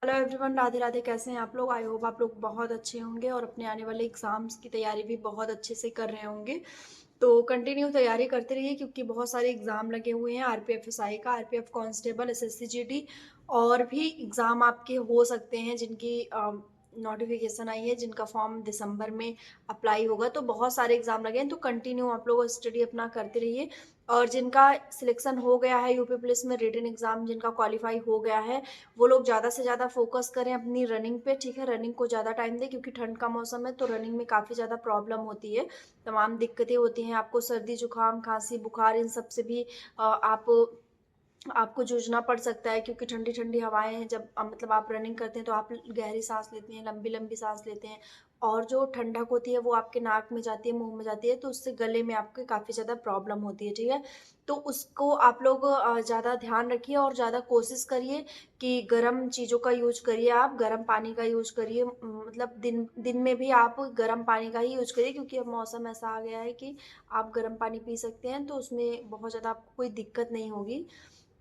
Hello everyone, Radhe Radhe. कैसे हैं आप लोग? आई होप आप लोग बहुत अच्छे होंगे और अपने आने वाले एग्जाम्स की तैयारी भी बहुत अच्छे से कर रहे होंगे। तो कंटिन्यू तैयारी करते रहिए क्योंकि बहुत सारे एग्जाम लगे हुए हैं। आरपीएफ एसआई का, आरपीएफ कांस्टेबल, एसएससी जीडी और भी एग्जाम आपके हो सकते हैं जिनकी नोटिफिकेशन आई है, जिनका फॉर्म दिसंबर में अप्लाई होगा। तो बहुत सारे एग्जाम लगे हैं, तो कंटिन्यू आप लोग स्टडी अपना करते रहिए। और जिनका सिलेक्शन हो गया है यूपी पुलिस में रिटन एग्जाम, जिनका क्वालिफाई हो गया है, वो लोग ज़्यादा से ज़्यादा फोकस करें अपनी रनिंग पे। ठीक है, रनिंग को ज़्यादा टाइम दें क्योंकि ठंड का मौसम है तो रनिंग में काफ़ी ज़्यादा प्रॉब्लम होती है, तमाम दिक्कतें होती हैं। आपको सर्दी जुकाम खांसी बुखार इन सब से भी आपको जूझना पड़ सकता है क्योंकि ठंडी ठंडी हवाएं हैं। जब मतलब आप रनिंग करते हैं तो आप गहरी सांस लेते हैं, लंबी लंबी सांस लेते हैं, और जो ठंडक होती है वो आपके नाक में जाती है, मुंह में जाती है, तो उससे गले में आपके काफ़ी ज़्यादा प्रॉब्लम होती है। ठीक है, तो उसको आप लोग ज़्यादा ध्यान रखिए और ज़्यादा कोशिश करिए कि गर्म चीज़ों का यूज करिए, आप गर्म पानी का यूज करिए। मतलब दिन दिन में भी आप गर्म पानी का ही यूज करिए क्योंकि अब मौसम ऐसा आ गया है कि आप गर्म पानी पी सकते हैं, तो उसमें बहुत ज़्यादा आपको कोई दिक्कत नहीं होगी।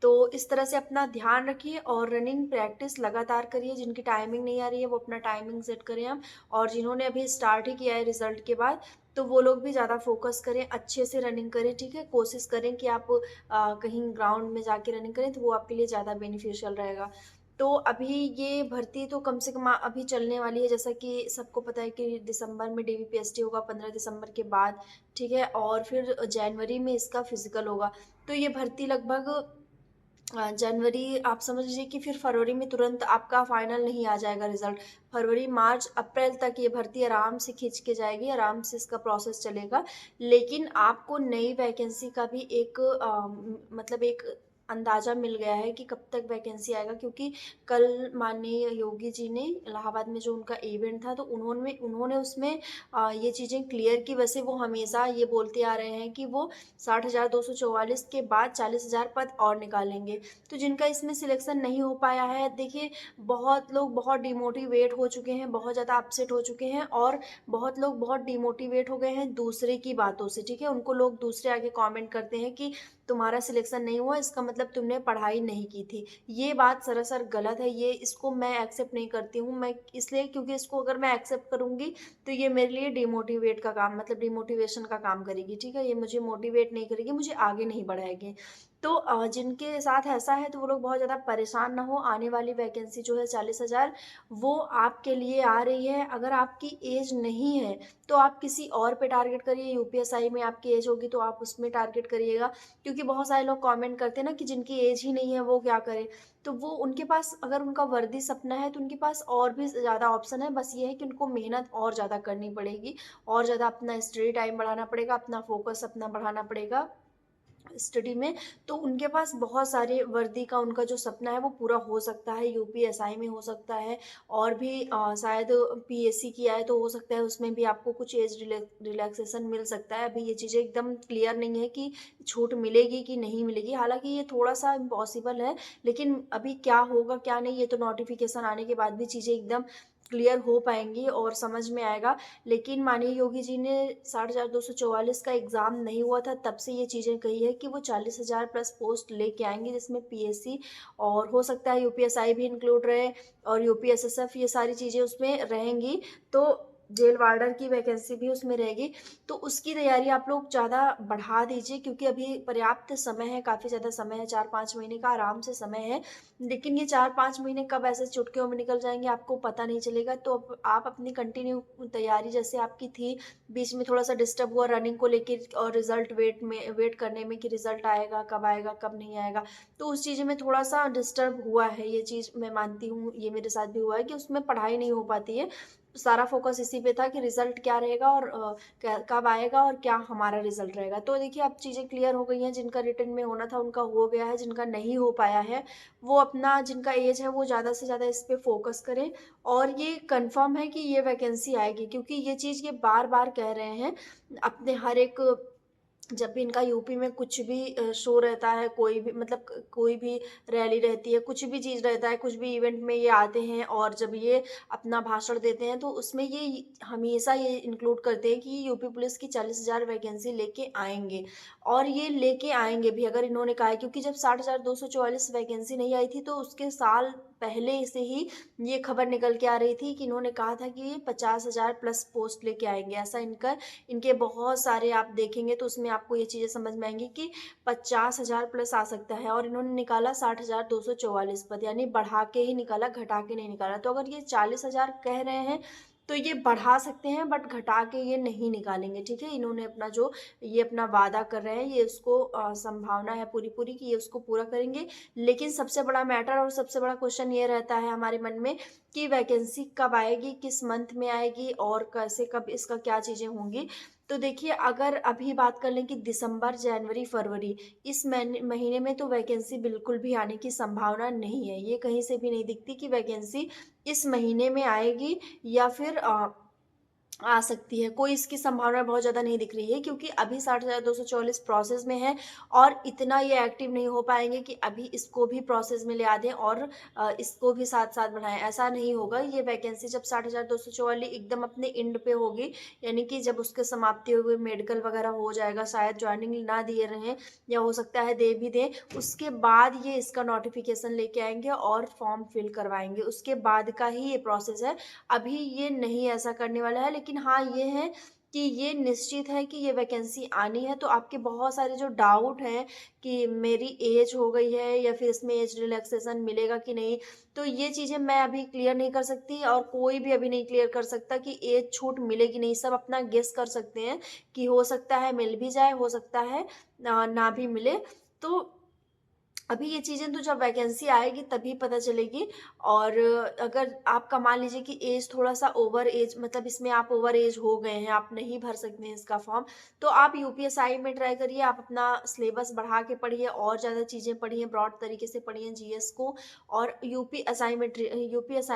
तो इस तरह से अपना ध्यान रखिए और रनिंग प्रैक्टिस लगातार करिए। जिनकी टाइमिंग नहीं आ रही है वो अपना टाइमिंग सेट करें आप, और जिन्होंने अभी स्टार्ट ही किया है रिजल्ट के बाद, तो वो लोग भी ज़्यादा फोकस करें, अच्छे से रनिंग करें। ठीक है, कोशिश करें कि आप कहीं ग्राउंड में जाके रनिंग करें तो वो आपके लिए ज़्यादा बेनिफिशियल रहेगा। तो अभी ये भर्ती तो कम से कम अभी चलने वाली है, जैसा कि सबको पता है कि दिसंबर में डीवीपीएसटी होगा, 15 दिसंबर के बाद। ठीक है, और फिर जनवरी में इसका फिजिकल होगा। तो ये भर्ती लगभग जनवरी, आप समझ लीजिए कि फिर फरवरी में तुरंत आपका फाइनल नहीं आ जाएगा रिजल्ट। फरवरी मार्च अप्रैल तक ये भर्ती आराम से खींच के जाएगी, आराम से इसका प्रोसेस चलेगा। लेकिन आपको नई वैकेंसी का भी एक मतलब एक अंदाजा मिल गया है कि कब तक वैकेंसी आएगा, क्योंकि कल माननीय योगी जी ने इलाहाबाद में जो उनका इवेंट था तो उन्होंने उन्होंने उसमें ये चीज़ें क्लियर की। वैसे वो हमेशा ये बोलते आ रहे हैं कि वो 60,244 के बाद 40,000 पद और निकालेंगे। तो जिनका इसमें सिलेक्शन नहीं हो पाया है, देखिए, बहुत लोग बहुत डिमोटिवेट हो चुके हैं, बहुत ज़्यादा अपसेट हो चुके हैं, और बहुत लोग बहुत डिमोटिवेट हो गए हैं दूसरे की बातों से। ठीक है, उनको लोग दूसरे आगे कमेंट करते हैं कि तुम्हारा सिलेक्शन नहीं हुआ इसका मतलब तुमने पढ़ाई नहीं की थी। ये बात सरासर गलत है, ये इसको मैं एक्सेप्ट नहीं करती हूँ। मैं इसलिए क्योंकि इसको अगर मैं एक्सेप्ट करूँगी तो ये मेरे लिए डिमोटिवेट का काम, मतलब डिमोटिवेशन का काम करेगी। ठीक है, ये मुझे मोटिवेट नहीं करेगी, मुझे आगे नहीं बढ़ाएगी। तो जिनके साथ ऐसा है तो वो लोग बहुत ज़्यादा परेशान ना हो। आने वाली वैकेंसी जो है 40,000, वो आपके लिए आ रही है। अगर आपकी एज नहीं है तो आप किसी और पे टारगेट करिए। यूपीएसआई में आपकी एज होगी तो आप उसमें टारगेट करिएगा, क्योंकि बहुत सारे लोग कमेंट करते हैं ना कि जिनकी एज ही नहीं है वो क्या करे। तो वो उनके पास, अगर उनका वर्दी सपना है तो उनके पास और भी ज़्यादा ऑप्शन है, बस ये है कि उनको मेहनत और ज़्यादा करनी पड़ेगी, और ज़्यादा अपना स्टडी टाइम बढ़ाना पड़ेगा, अपना फोकस अपना बढ़ाना पड़ेगा स्टडी में। तो उनके पास बहुत सारे वर्दी का उनका जो सपना है वो पूरा हो सकता है। यूपीएसआई में हो सकता है, और भी शायद पीएससी किया है तो हो सकता है उसमें भी आपको कुछ एज रिलैक्सेशन मिल सकता है। अभी ये चीज़ें एकदम क्लियर नहीं है कि छूट मिलेगी कि नहीं मिलेगी, हालांकि ये थोड़ा सा इम्पॉसिबल है। लेकिन अभी क्या होगा क्या नहीं, ये तो नोटिफिकेशन आने के बाद भी चीज़ें एकदम क्लियर हो पाएंगी और समझ में आएगा। लेकिन माननीय योगी जी ने 60,244 का एग्ज़ाम नहीं हुआ था तब से ये चीज़ें कही है कि वो 40,000 प्लस पोस्ट लेके आएंगे, जिसमें पीएससी और हो सकता है यूपीएसआई भी इंक्लूड रहे, और यूपीएसएसएफ, ये सारी चीज़ें उसमें रहेंगी। तो जेल वार्डर की वैकेंसी भी उसमें रहेगी। तो उसकी तैयारी आप लोग ज़्यादा बढ़ा दीजिए क्योंकि अभी पर्याप्त समय है, काफ़ी ज़्यादा समय है, 4-5 महीने का आराम से समय है। लेकिन ये 4-5 महीने कब ऐसे चुटकियों में निकल जाएंगे आपको पता नहीं चलेगा। तो आप अपनी कंटिन्यू तैयारी जैसे आपकी थी, बीच में थोड़ा सा डिस्टर्ब हुआ रनिंग को लेके और रिजल्ट वेट करने में कि रिजल्ट आएगा कब नहीं आएगा, तो उस चीज़ में थोड़ा सा डिस्टर्ब हुआ है। ये चीज़ मैं मानती हूँ, ये मेरे साथ भी हुआ है कि उसमें पढ़ाई नहीं हो पाती है। सारा फोकस इसी पे था कि रिजल्ट क्या रहेगा और कब आएगा और क्या हमारा रिजल्ट रहेगा। तो देखिए अब चीज़ें क्लियर हो गई हैं, जिनका रिटर्न में होना था उनका हो गया है, जिनका नहीं हो पाया है वो अपना, जिनका एज है वो ज़्यादा से ज़्यादा इस पे फोकस करें। और ये कंफर्म है कि ये वैकेंसी आएगी, क्योंकि ये चीज़ ये बार बार कह रहे हैं अपने हर एक, जब भी इनका यूपी में कुछ भी शो रहता है, कोई भी मतलब कोई भी रैली रहती है, कुछ भी चीज़ रहता है, कुछ भी इवेंट में ये आते हैं, और जब ये अपना भाषण देते हैं तो उसमें ये हमेशा ये इंक्लूड करते हैं कि यूपी पुलिस की 40,000 वैकेंसी लेके आएंगे। और ये लेके आएंगे भी, अगर इन्होंने कहा है, क्योंकि जब 60,244 वैकेंसी नहीं आई थी तो उसके साल पहले से ही ये खबर निकल के आ रही थी कि इन्होंने कहा था कि ये 50,000 प्लस पोस्ट लेके आएँगे। ऐसा इनके बहुत सारे आप देखेंगे तो उसमें आपको ये चीज़ें समझ में आएँगी कि 50,000 प्लस आ सकता है, और इन्होंने निकाला 60,244 पद, यानी बढ़ा के ही निकाला, घटा के नहीं निकाला। तो अगर ये 40,000 कह रहे हैं तो ये बढ़ा सकते हैं, बट घटा के ये नहीं निकालेंगे, ठीक है? इन्होंने अपना जो ये अपना वादा कर रहे हैं, ये उसको संभावना है पूरी-पूरी कि ये उसको पूरा करेंगे। लेकिन सबसे बड़ा मैटर और सबसे बड़ा क्वेश्चन ये रहता है हमारे मन में कि वैकेंसी कब आएगी, किस मंथ में आएगी और कैसे, कब इसका क्या चीज़ें होंगी। तो देखिए, अगर अभी बात कर लें कि दिसंबर, जनवरी, फरवरी, इस महीने में तो वैकेंसी बिल्कुल भी आने की संभावना नहीं है। ये कहीं से भी नहीं दिखती कि वैकेंसी इस महीने में आएगी या फिर आ सकती है। कोई इसकी संभावना बहुत ज़्यादा नहीं दिख रही है, क्योंकि अभी 60,244 प्रोसेस में है और इतना ये एक्टिव नहीं हो पाएँगे कि अभी इसको भी प्रोसेस में ले आ दें और इसको भी साथ-साथ बढ़ाएँ, ऐसा नहीं होगा। ये वैकेंसी जब 60,244 एकदम अपने एंड पे होगी, यानी कि जब उसके समाप्ति हुए मेडिकल वगैरह हो जाएगा, शायद जॉइनिंग ना दिए रहें या हो सकता है दे भी दें, उसके बाद ये इसका नोटिफ़िकेशन लेके आएँगे और फॉर्म फिल करवाएँगे। उसके बाद का ही ये प्रोसेस है। अभी ये नहीं ऐसा करने वाला है, लेकिन हाँ, ये है कि ये निश्चित है कि ये वैकेंसी आनी है। तो आपके बहुत सारे जो डाउट हैं कि मेरी एज हो गई है या फिर इसमें एज रिलैक्सेशन मिलेगा कि नहीं, तो ये चीज़ें मैं अभी क्लियर नहीं कर सकती और कोई भी अभी नहीं क्लियर कर सकता कि एज छूट मिलेगी नहीं। सब अपना गेस कर सकते हैं कि हो सकता है मिल भी जाए, हो सकता है ना भी मिले। तो अभी ये चीज़ें तो जब वैकेंसी आएगी तभी पता चलेगी। और अगर आपका मान लीजिए कि एज थोड़ा-सा ओवर एज, मतलब इसमें आप ओवर एज हो गए हैं, आप नहीं भर सकते हैं इसका फॉर्म, तो आप यूपीएसआई में ट्राई करिए, आप अपना सिलेबस बढ़ा के पढ़िए और ज़्यादा चीज़ें पढ़िए, ब्रॉड तरीके से पढ़िए जीएस को, और यूपीएसआई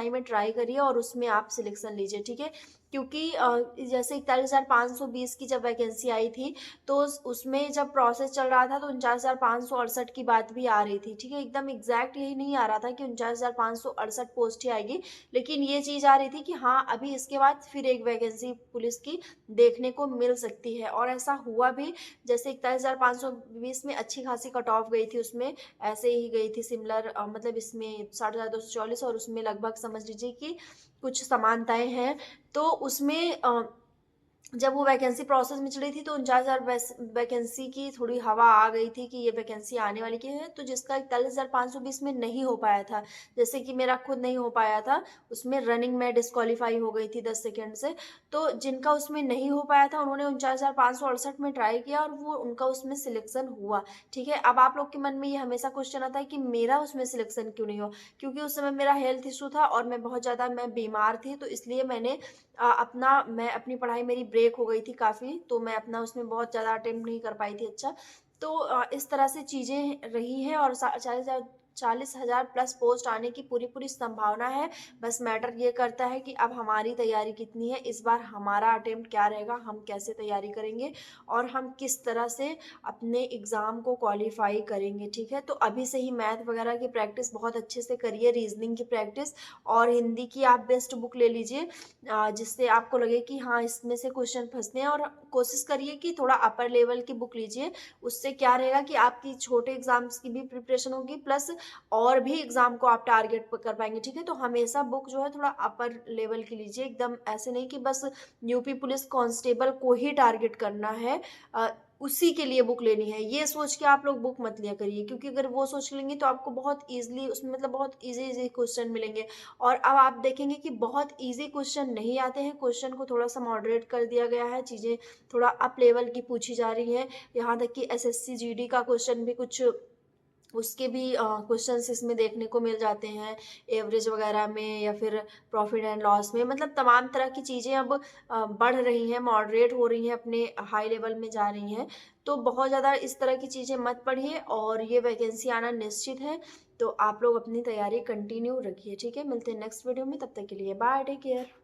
में ट्राई करिए और उसमें आप सिलेक्शन लीजिए, ठीक है? क्योंकि जैसे 41,520 की जब वैकेंसी आई थी, तो उसमें जब प्रोसेस चल रहा था तो 49,568 की बात भी आ रही थी, ठीक है? एकदम एग्ज़ैक्ट यही नहीं आ रहा था कि 49,568 पोस्ट ही आएगी, लेकिन ये चीज़ आ रही थी कि हाँ, अभी इसके बाद फिर एक वैकेंसी पुलिस की देखने को मिल सकती है, और ऐसा हुआ भी। जैसे 41,520 में अच्छी खासी कट ऑफ गई थी, उसमें ऐसे ही गई थी सिमिलर, मतलब इसमें 60,244 और उसमें लगभग समझ लीजिए कि कुछ समानताएँ हैं। तो उसमें जब वो वैकेंसी प्रोसेस में चली थी तो 49,000 वैकेंसी की थोड़ी हवा आ गई थी कि ये वैकेंसी आने वाली की है, तो जिसका 41,520 में नहीं हो पाया था, जैसे कि मेरा खुद नहीं हो पाया था, उसमें रनिंग में डिस्क्वालीफाई हो गई थी 10 सेकंड से। तो जिनका उसमें नहीं हो पाया था उन्होंने 49,568 में ट्राई किया और वो उनका उसमें सिलेक्शन हुआ, ठीक है? अब आप लोग के मन में ये हमेशा क्वेश्चन आता है कि मेरा उसमें सिलेक्शन क्यों नहीं हुआ? क्योंकि उस समय मेरा हेल्थ इश्यू था और मैं बहुत ज़्यादा बीमार थी, तो इसलिए मैं अपनी पढ़ाई मेरी ब्रेक हो गई थी काफ़ी, तो मैं अपना उसमें बहुत ज़्यादा अटेम्प्ट नहीं कर पाई थी अच्छा। तो इस तरह से चीज़ें रही हैं और सा 40,000 प्लस पोस्ट आने की पूरी-पूरी संभावना है। बस मैटर ये करता है कि अब हमारी तैयारी कितनी है, इस बार हमारा अटेम्प्ट क्या रहेगा, हम कैसे तैयारी करेंगे और हम किस तरह से अपने एग्ज़ाम को क्वालीफ़ाई करेंगे, ठीक है? तो अभी से ही मैथ वगैरह की प्रैक्टिस बहुत अच्छे से करिए, रीज़निंग की प्रैक्टिस, और हिंदी की आप बेस्ट बुक ले लीजिए, जिससे आपको लगे कि हाँ, इसमें से क्वेश्चन फँसते हैं, और कोशिश करिए कि थोड़ा अपर लेवल की बुक लीजिए। उससे क्या रहेगा कि आपकी छोटे एग्ज़ाम्स की भी प्रिपरेशन होगी, प्लस और भी एग्ज़ाम को आप टारगेट कर पाएँगे, ठीक है? तो हमेशा बुक जो है थोड़ा अपर लेवल की लीजिए, एकदम ऐसे नहीं कि बस यूपी पुलिस कांस्टेबल को ही टारगेट करना है, उसी के लिए बुक लेनी है, ये सोच के आप लोग बुक मत लिया करिए, क्योंकि अगर वो सोच लेंगे तो आपको बहुत ईज़िली उसमें, मतलब बहुत ईज़ी-ईज़ी क्वेश्चन मिलेंगे। और अब आप देखेंगे कि बहुत ईज़ी क्वेश्चन नहीं आते हैं, क्वेश्चन को थोड़ा-सा मॉडरेट कर दिया गया है, चीज़ें थोड़ा अप लेवल की पूछी जा रही हैं। यहाँ तक कि एसएससी जीडी का क्वेश्चन भी कुछ, उसके भी क्वेश्चंस इसमें देखने को मिल जाते हैं, एवरेज वगैरह में या फिर प्रॉफिट एंड लॉस में, मतलब तमाम तरह की चीज़ें अब बढ़ रही हैं, मॉडरेट हो रही हैं, अपने हाई लेवल में जा रही हैं। तो बहुत ज़्यादा इस तरह की चीज़ें मत पढ़िए और ये वैकेंसी आना निश्चित है। तो आप लोग अपनी तैयारी कंटिन्यू रखिए, ठीक है? मिलते हैं नेक्स्ट वीडियो में, तब तक के लिए बाय, टेक केयर।